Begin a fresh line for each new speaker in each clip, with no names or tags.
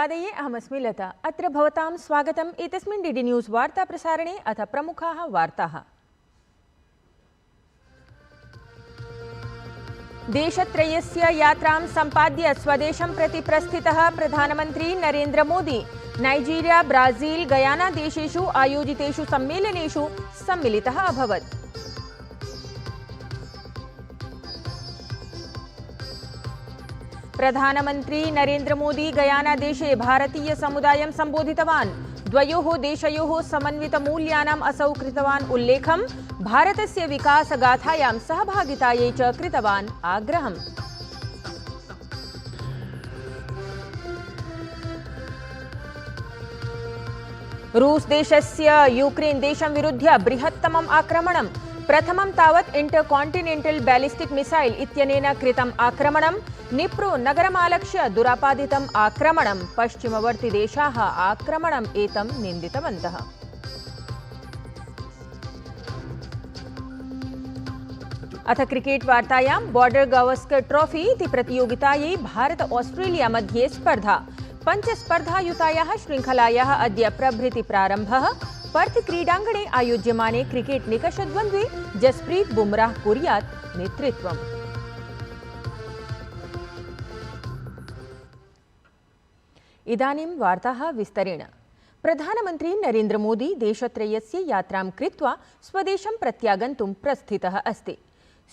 शुभवादये अहमस्मि लता। अत्र भवतां स्वागतम् एतस्मिन् डीडी न्यूज़ वार्ता प्रसारणे। अथ प्रमुखाः वार्ताः। देशत्रयस्य यात्रां सम्पाद्य स्वदेशं प्रति प्रस्थितः प्रधानमन्त्री Narendra Modi Nigeria, Brazil, Guyana देशेषु आयोजितेषु सम्मेलनेषु सम्मिलितः अभवत्। प्रधानमन्त्री नरेन्द्र मोदी गयाना देशे भारतीय समुदायं सम्बोधितवान्। द्वयोः देशयोः समन्वितमूल्यानाम् असौ कृतवान् उल्लेखम्। भारतस्य विकासगाथायां सहभागितायै च कृतवान् आग्रहम्। रूस देशस्य यूक्रेन देशं विरुध्य बृहत्तमम् आक्रमणम्। प्रथमं तावत् इंटरकॉन्टिनेंटल बैलिस्टिक मिसाइल इत्यनेन कृतम् आक्रमणम्। निप्रो नगरमालक्ष्य दुरापादितम् आक्रमणम्। पश्चिमवर्ती देशाः आक्रमणम् एतं निन्दितवन्तः। अथ क्रिकेट वार्तायां बॉर्डर गावस्कर ट्रॉफी इति प्रतियोगितायै भारत ऑस्ट्रेलिया मध्ये स्पर्धा। पञ्चस्पर्धायुतायाः श्रृङ्खलायाः अद्य प्रभृति प्रारम्भः। पर्थ क्रीडाङ्गणे आयोज्यमाने क्रिकेट निकषद्वन्द्वे जसप्रीत बुमराह कुर्यात् नेतृत्वम्। इदानीं वार्ताः विस्तरेण। प्रधानमन्त्री नरेन्द्र मोदी देशत्रयस्य यात्रां कृत्वा स्वदेशं प्रत्यागन्तुं प्रस्थितः अस्ति।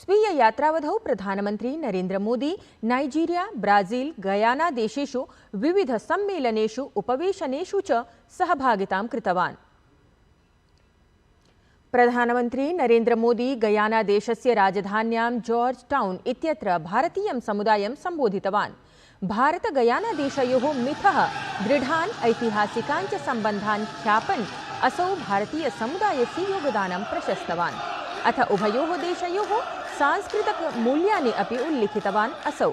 स्वीय यात्रावधौ प्रधानमन्त्री Narendra Modi Nigeria, Brazil, Guyana देशेषु विविध सम्मेलनेषु उपवेशनेषु च सहभागितां कृतवान्। प्रधानमन्त्री नरेन्द्र मोदी गयाना देशस्य राजधान्यां जॉर्ज टाउन इत्यत्र भारतीयं समुदायं सम्बोधितवान्। भारत गयाना देशयोः मिथः दृढान् ऐतिहासिकान् च सम्बन्धान् ख्यापन् असौ भारतीय समुदायस्य योगदानं प्रशस्तवान्। अथ उभयोः देशयोः सांस्कृतिक मूल्यानि अपि उल्लिखितवान् असौ।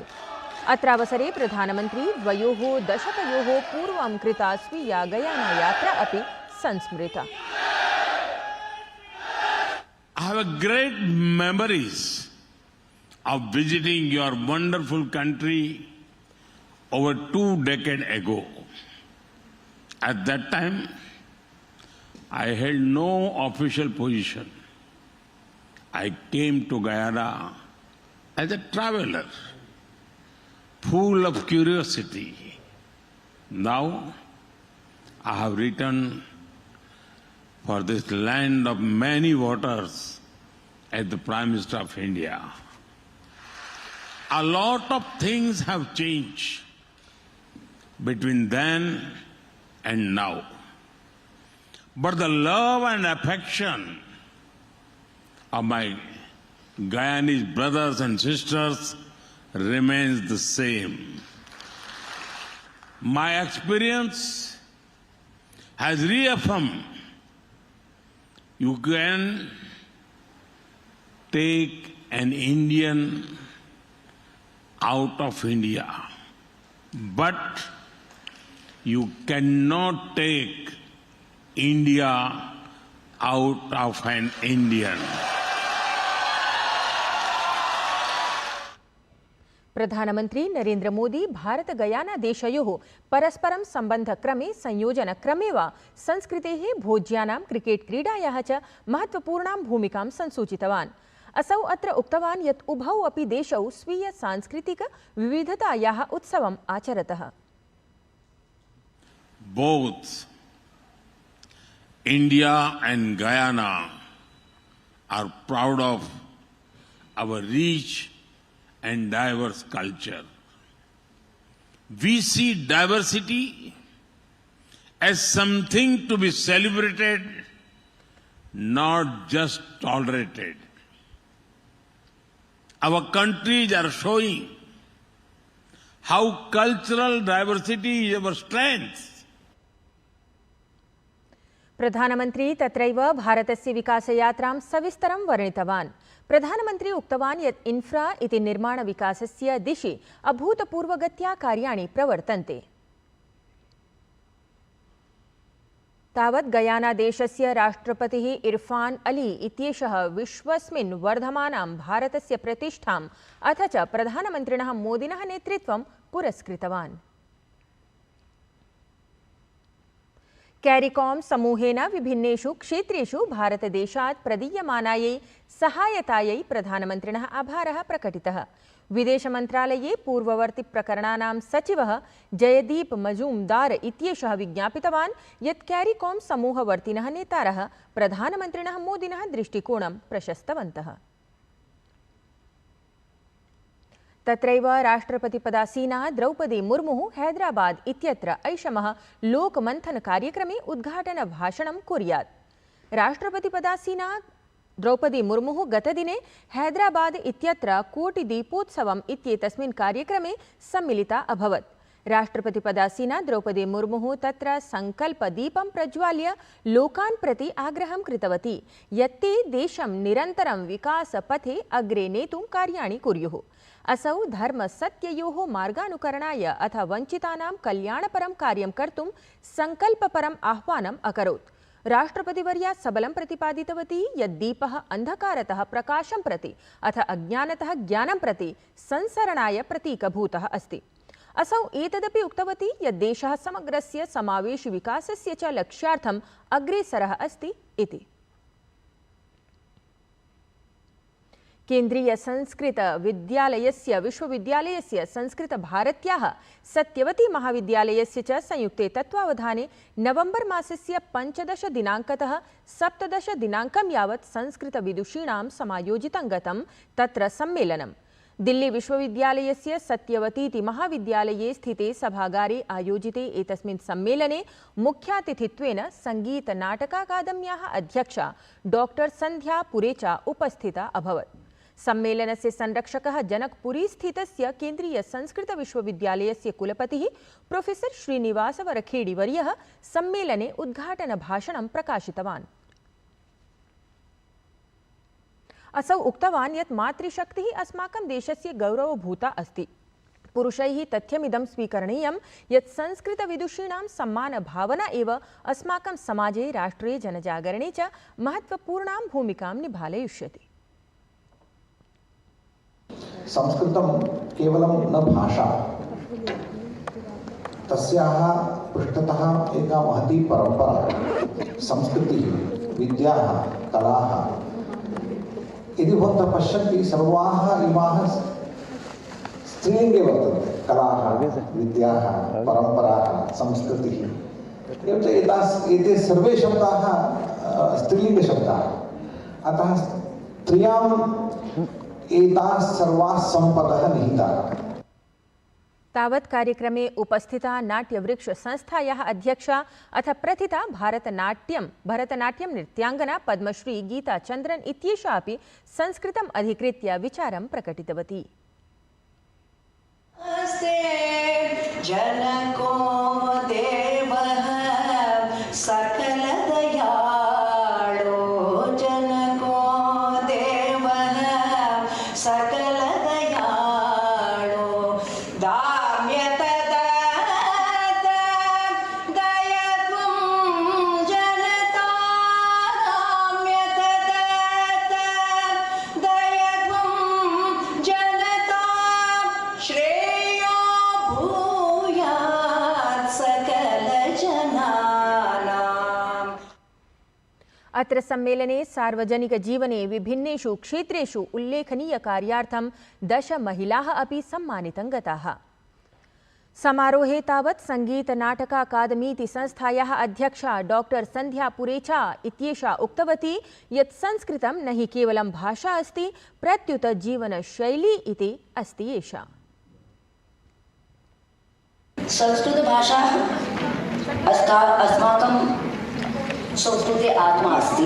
अत्रावसरे प्रधानमन्त्री द्वयोः दशकयोः पूर्वं कृता स्वीया गयाना यात्रा अपि संस्मृता।
I have great memories of visiting your wonderful country over 2 decades ago. At that time, I held no official position. I came to Guyana as a traveler, full of curiosity. Now, I have returned for this land of many waters as the Prime Minister of India. A lot of things have changed between then and now. But the love and affection of my Guyanese brothers and sisters remains the same. My experience has reaffirmed you can take an Indian out of India, but you cannot take India out of an Indian.
प्रधानमन्त्री Narendra Modi Bharat Guyana देशयोः परस्परं सम्बन्धक्रमे संयोजनक्रमे वा संस्कृतेः, भोज्यानां, cricket क्रीडायाः च महत्वपूर्णां भूमिकां संसूचितवान्। असौ अत्र उक्तवान् यत् उभौ अपि देशौ स्वीय सांस्कृतिक विविधतायाः उत्सवम् आचरतः।
Both India and Guyana are proud of our rich and diverse culture. We see diversity as something to be celebrated, not just tolerated. Our countries are showing how cultural diversity is our strength.
प्रधानमन्त्री तत्रैव भारतस्य विकासयात्रां सविस्तरं वर्णितवान्। प्रधानमन्त्री उक्तवान् यत् infra इति निर्माण विकासस्य दिशि अभूतपूर्वगत्या कार्याणि प्रवर्तन्ते। तावत् गयाना देशस्य राष्ट्रपतिः इरफान अली इत्येषः विश्वस्मिन् वर्धमानां भारतस्य प्रतिष्ठाम् अथ च प्रधानमन्त्रिणः मोदिनः नेतृत्वं पुरस्कृतवान्। कैरिकॉम समूहेन विभिन्नेषु क्षेत्रेषु भारतदेशात् प्रदीयमानायै सहायतायै प्रधानमन्त्रिणः आभारः प्रकटितः। विदेशमन्त्रालये पूर्ववर्तिप्रकरणानां सचिवः जयदीप मजूमदार इत्येषः विज्ञापितवान् यत् कैरिकॉम समूहवर्तिनः नेतारः प्रधानमन्त्रिणः मोदिनः दृष्टिकोणं प्रशस्तवन्तः। तत्रैव राष्ट्रपतिपदासीना द्रौपदी मुर्मुः हैदराबाद इत्यत्र ऐषमः लोकमन्थन-कार्यक्रमे उद्घाटनभाषणं कुर्यात्। राष्ट्रपतिपदासीना द्रौपदी मुर्मुः गतदिने हैदराबाद इत्यत्र कोटिदीपोत्सवम् इत्येतस्मिन् कार्यक्रमे सम्मिलिता अभवत्। राष्ट्रपतिपदासीना द्रौपदी मुर्मुः तत्र संकल्पदीपं प्रज्वाल्य लोकान् प्रति आग्रहं कृतवती यत् ते देशं निरन्तरं विकासपथे अग्रे नेतुं कार्याणि कुर्युः। असौ धर्मसत्ययोः मार्गानुकरणाय अथ वञ्चितानां कल्याणपरं कार्यं कर्तुं संकल्पपरम् आह्वानम् अकरोत्। राष्ट्रपतिवर्या सबलं प्रतिपादितवती यत् दीपः अन्धकारतः प्रकाशं प्रति अथ अज्ञानतः ज्ञानं प्रति संसरणाय प्रतीकभूतः अस्ति। असौ एतदपि उक्तवती यत् देशः समग्रस्य समावेशि विकासस्य च लक्ष्यार्थम् अग्रेसरः अस्ति इति। केन्द्रीय संस्कृत विद्यालयस्य विश्वविद्यालयस्य संस्कृतभारत्याः सत्यवती महाविद्यालयस्य च संयुक्ते तत्त्वावधाने नवंबर मासस्य 15 दिनाङ्कतः 17 दिनाङ्कं यावत् संस्कृतविदुषीणां समायोजितं गतं तत्र सम्मेलनं। दिल्ली विश्वविद्यालयस्य सत्यवतीति महाविद्यालये स्थिते सभागारे आयोजिते एतस्मिन् सम्मेलने मुख्यातिथित्वेन संगीत-नाटकाकादम्याः अध्यक्षा डॉक्टर संध्या पुरेचा उपस्थिता अभवत्। सम्मेलनस्य संरक्षकः जनकपुरी स्थितस्य केन्द्रीय संस्कृत विश्वविद्यालयस्य कुलपतिः प्रोफेसर श्रीनिवास वरखेड़ीवर्यः सम्मेलने उद्घाटनभाषणं प्रकाशितवान्। असौ उक्तवान् यत् मातृशक्तिः अस्माकं देशस्य गौरवभूता अस्ति। पुरुषैः तथ्यमिदं स्वीकरणीयं यत् संस्कृतविदुषीणां सम्मानभावना एव अस्माकं समाजे राष्ट्रे जनजागरणे च महत्त्वपूर्णां भूमिकां निभालयिष्यति।
संस्कृतं केवलं न भाषा, तस्याः पृष्ठतः एका महती परम्परा, संस्कृतिः, विद्याः, कलाः। यदि भवन्तः पश्यन्ति सर्वाः इमाः स्त्रीलिङ्गे वर्तन्ते, कलाः, विद्याः, परम्पराः, संस्कृतिः। एते सर्वे शब्दाः स्त्रीलिङ्गशब्दाः, अतः स्त्रियां एताः सर्वाः सम्पदः निहिताः।
तावत् कार्यक्रमे उपस्थिता नाट्यवृक्ष संस्थायाः अध्यक्षा अथ प्रथिता भरतनाट्यं नृत्यांगना पद्मश्री गीता चन्द्रन इत्येषा अपि संस्कृतम् अधिकृत्य विचारं प्रकटितवती।
जनको देवः सकलदयाळो जनको देवः सकलदयाळो दाम्यतदात दयत्वं जनता दाम्यतदात दयत्वं जनता श्रेयो भूयात् सकलजनानाम्।
अत्र सम्मेलने सार्वजनिकजीवने विभिन्नेषु क्षेत्रेषु उल्लेखनीयकार्यार्थं 10 महिलाः अपि सम्मानितं गताः। समारोहे तावत् संगीत-नाटकाकादमीति संस्थायाः अध्यक्षा डॉक्टर संध्या पुरेचा इत्येषा उक्तवती यत् संस्कृतं न हि केवलं भाषा अस्ति प्रत्युत जीवनशैली इति अस्ति एषा।
संस्कृतभाषा अस्माकं संस्कृते आत्मा अस्ति।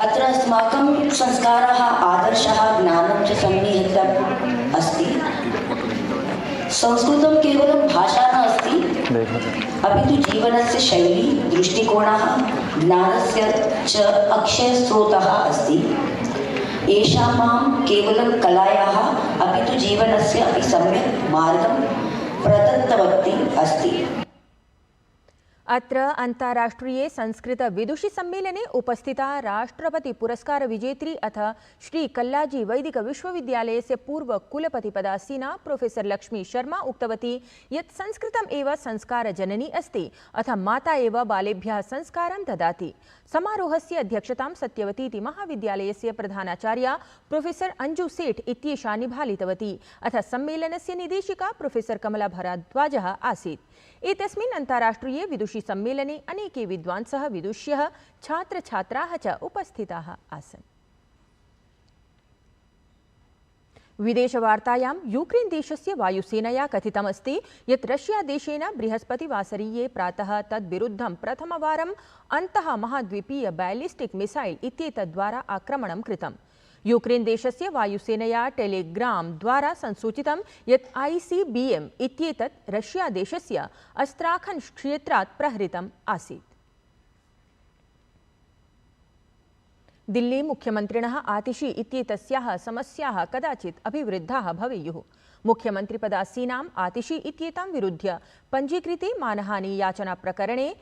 अत्र अस्माकं संस्काराः, आदर्शः, ज्ञानं च सन्निहितम् अस्ति। संस्कृतं केवलं भाषा न अस्ति, अपि तु जीवनस्य शैली, दृष्टिकोणः, ज्ञानस्य च अक्षयस्रोतः अस्ति। एषा मां केवलं कलायाः अपि तु जीवनस्य अपि सम्यक् मार्गं प्रदत्तवती अस्ति।
अत्र अन्ताराष्ट्रीये संस्कृत विदुषी सम्मेलने उपस्थिता राष्ट्रपति पुरस्कार विजेत्री अथ श्री कल्लाजी वैदिक विश्वविद्यालयस्य पूर्व कुलपतिपदासीना प्रोफेसर लक्ष्मी शर्मा उक्तवती यत् संस्कृतम् एव संस्कारजननी अस्ति अथ माता एव बालेभ्यः संस्कारं ददाति। समारोहस्य अध्यक्षतां सत्यवतीति महाविद्यालयस्य प्रधानाचार्या प्रोफेसर अंजू सेठ इत्येषा निभालितवती अथ सम्मेलनस्य निदेशिका प्रोफेसर कमला भारद्वाजः आसीत्। एतस्मिन् अन्ताराष्ट्रीये विदुषी सम्मेलने अनेके विद्वांसः विदुष्यः छात्रछात्राः च उपस्थिताः आसन्। विदेशवार्तायां यूक्रेन देशस्य वायुसेनया कथितमस्ति यत् रशिया देशेन बृहस्पतिवासरीये प्रातः तद्विरुद्धं प्रथमवारम् अन्तः महाद्वीपीय बैलिस्टिक मिसाइल इत्येतद्वारा आक्रमणं कृतम्। यूक्रेन देशस्य वायुसेनया टेलीग्राम द्वारा संसूचितं यत् ICBM इत्येतत् रशिया देशस्य अस्त्राखन क्षेत्रात् प्रहृतम् आसीत्। दिल्ली मुख्यमन्त्रिणः आतिशी इत्येतस्याः समस्याः कदाचित् अभिवृद्धाः भवेयुः। मुख्यमन्त्रिपदासीनाम् आतिशी इत्येतां विरुध्य पञ्जीकृते मानहानि याचना प्रकरणे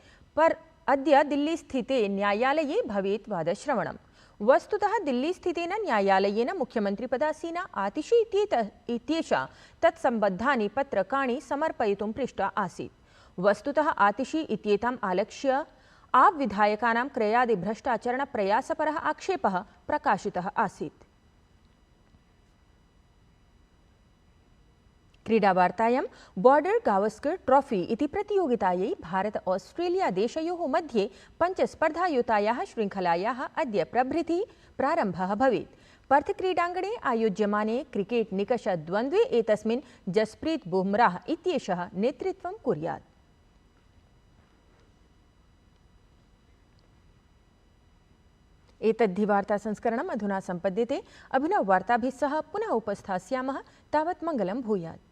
अद्य दिल्ली स्थिते न्यायालये भवेत् वादश्रवणम्। वस्तुतः दिल्ली स्थितेन न्यायालयेन मुख्यमन्त्रिपदासीना आतिशी इत्येषा तत्सम्बद्धानि पत्रकाणि समर्पयितुं पृष्टा आसीत्। वस्तुतः आतिशी इत्येताम् आलक्ष्य आप विधायकानां क्रयादि भ्रष्टाचरणप्रयासपरः आक्षेपः प्रकाशितः आसीत्। क्रीडावार्तायां बॉर्डर गावस्कर ट्रॉफी इति प्रतियोगितायै भारत ऑस्ट्रेलिया देशयोः मध्ये पञ्चस्पर्धायुतायाः श्रृङ्खलायाः अद्य प्रभृति प्रारम्भः भवेत्। पर्थ क्रीडाङ्गणे आयोज्यमाने क्रिकेट निकषद्वन्द्वे एतस्मिन् जसप्रीत बुमराह इत्येषः नेतृत्वं कुर्यात्। एतद्धि वार्तासंस्करणम् अधुना सम्पद्यते। अभिनववार्ताभिः सह पुनः उपस्थास्यामः। तावत् मङ्गलं भूयात्।